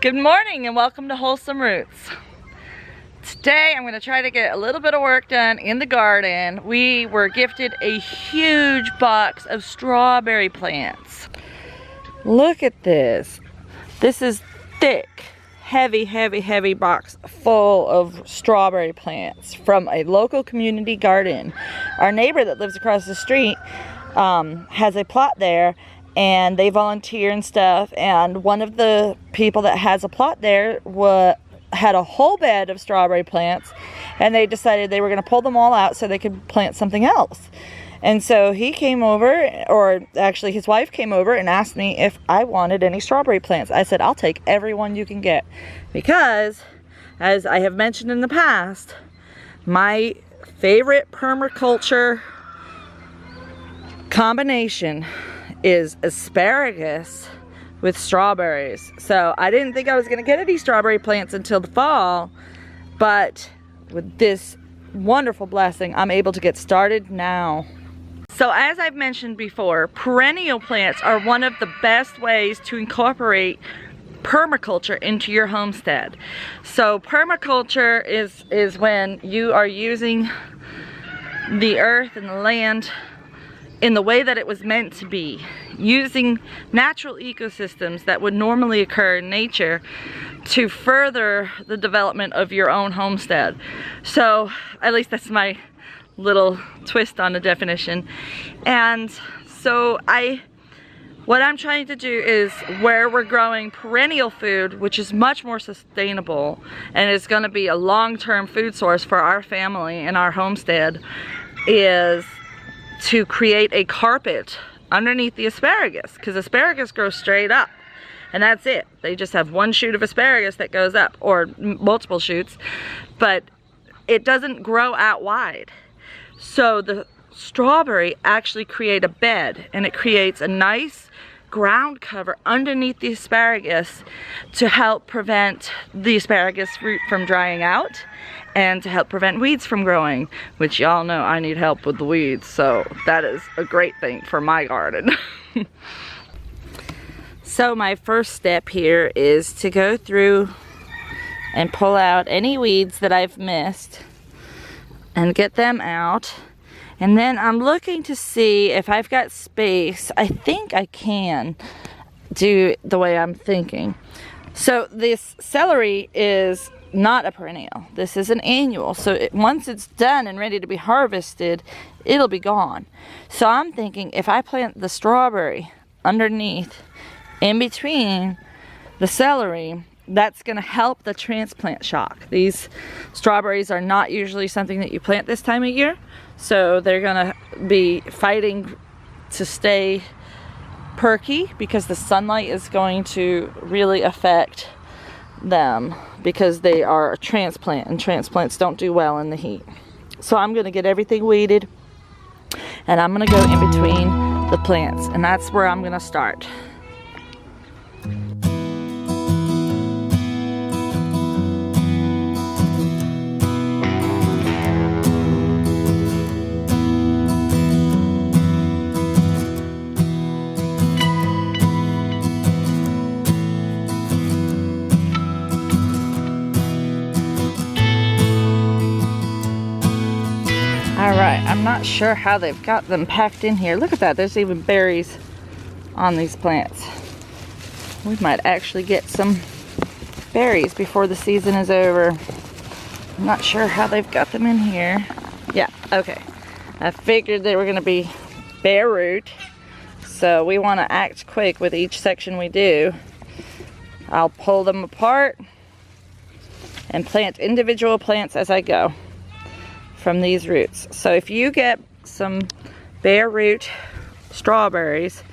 Good morning and welcome to Wholesome Roots. Today I'm going to try to get a little bit of work done in the garden. We were gifted a huge box of strawberry plants. Look at this. This is thick, heavy box full of strawberry plants from a local community garden. Our neighbor that lives across the street has a plot there, and they volunteer and stuff, and one of the people that has a plot there had a whole bed of strawberry plants, and they decided they were going to pull them all out so they could plant something else. And so he came over, or actually his wife came over and asked me if I wanted any strawberry plants. I said, I'll take every one you can get, because as I have mentioned in the past, my favorite permaculture combination is asparagus with strawberries. So I didn't think I was going to get any strawberry plants until the fall, but with this wonderful blessing, I'm able to get started now. So as I've mentioned before, perennial plants are one of the best ways to incorporate permaculture into your homestead. So permaculture is when you are using the earth and the land in the way that it was meant to be, using natural ecosystems that would normally occur in nature to further the development of your own homestead. So at least that's my little twist on the definition. And so what I'm trying to do is, where we're growing perennial food, which is much more sustainable and is going to be a long-term food source for our family and our homestead, is to create a carpet underneath the asparagus, because asparagus grows straight up and that's it. They just have one shoot of asparagus that goes up, or multiple shoots, but it doesn't grow out wide. So the strawberry actually create a bed, and it creates a nice ground cover underneath the asparagus to help prevent the asparagus root from drying out and to help prevent weeds from growing, which y'all know I need help with the weeds, so that is a great thing for my garden. So my first step here is to go through and pull out any weeds that I've missed and get them out. And then I'm looking to see if I've got space. I think I can do the way I'm thinking. So this celery is not a perennial. This is an annual. So once it's done and ready to be harvested, it'll be gone. So I'm thinking if I plant the strawberry underneath, in between the celery, that's going to help the transplant shock. These strawberries are not usually something that you plant this time of year, so they're going to be fighting to stay perky, because the sunlight is going to really affect them, because they are a transplant and transplants don't do well in the heat. So I'm going to get everything weeded, and I'm going to go in between the plants, and that's where I'm going to start. Alright, I'm not sure how they've got them packed in here. Look at that, there's even berries on these plants. We might actually get some berries before the season is over. I'm not sure how they've got them in here. Yeah, okay. I figured they were going to be bare root, so we want to act quick with each section we do. I'll pull them apart and plant individual plants as I go from these roots. So if you get some bare root strawberries,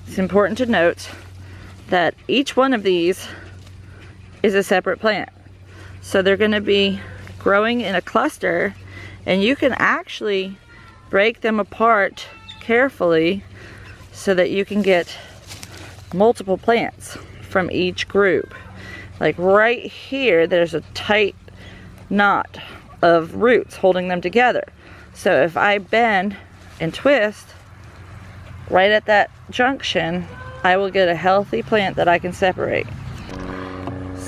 it's important to note that each one of these is a separate plant. So they're going to be growing in a cluster, and you can actually break them apart carefully so that you can get multiple plants from each group. Like right here, there's a tight knot of roots holding them together. So if I bend and twist right at that junction, I will get a healthy plant that I can separate.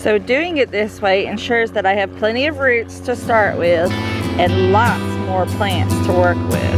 So doing it this way ensures that I have plenty of roots to start with and lots more plants to work with.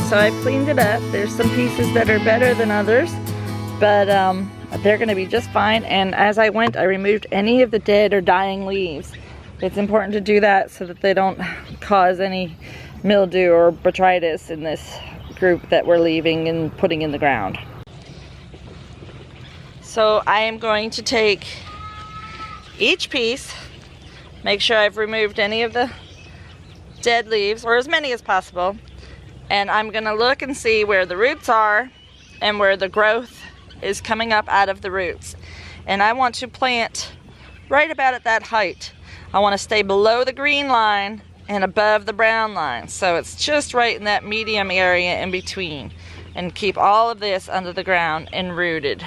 So I've cleaned it up. There's some pieces that are better than others, but they're going to be just fine. And as I went, I removed any of the dead or dying leaves. It's important to do that so that they don't cause any mildew or botrytis in this group that we're leaving and putting in the ground. So I am going to take each piece, make sure I've removed any of the dead leaves, or as many as possible. And I'm gonna look and see where the roots are and where the growth is coming up out of the roots. And I want to plant right about at that height. I want to stay below the green line and above the brown line. So it's just right in that medium area in between. And keep all of this under the ground and rooted.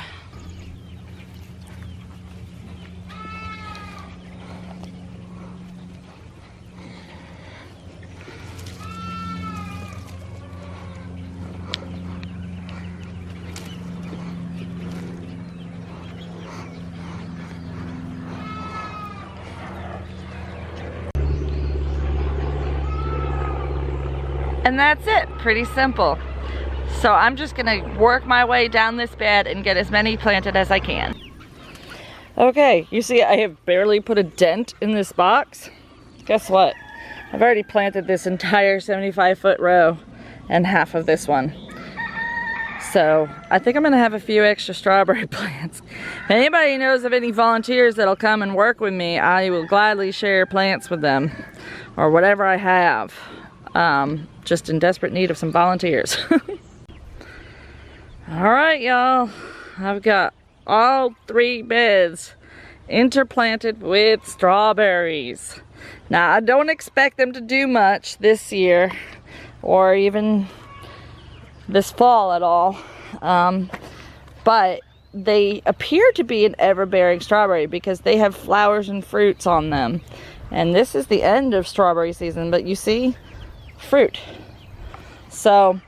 And that's it, pretty simple. So I'm just gonna work my way down this bed and get as many planted as I can. Okay, you see I have barely put a dent in this box. Guess what? I've already planted this entire 75-foot row and half of this one. So I think I'm gonna have a few extra strawberry plants. If anybody knows of any volunteers that'll come and work with me, I will gladly share plants with them or whatever I have. Just in desperate need of some volunteers. All right, y'all. I've got all 3 beds interplanted with strawberries. Now, I don't expect them to do much this year or even this fall at all. But they appear to be an ever-bearing strawberry because they have flowers and fruits on them. And this is the end of strawberry season, but you see fruit. So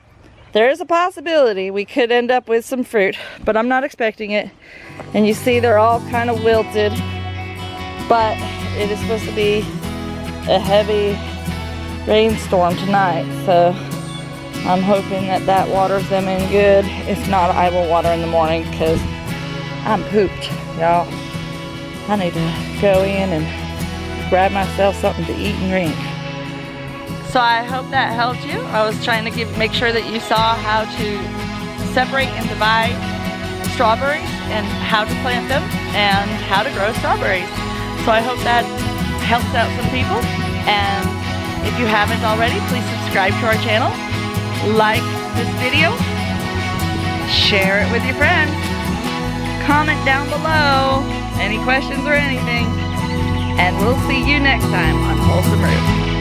there is a possibility we could end up with some fruit, but I'm not expecting it. And you see they're all kind of wilted, but it is supposed to be a heavy rainstorm tonight, so I'm hoping that that waters them in good. If not, I will water in the morning because I'm pooped, y'all. I need to go in and grab myself something to eat and drink. So I hope that helped you. I was trying to make sure that you saw how to separate and divide strawberries and how to plant them and how to grow strawberries. So I hope that helps out some people. And if you haven't already, please subscribe to our channel, like this video, share it with your friends, comment down below any questions or anything, and we'll see you next time on Wholesome Roots.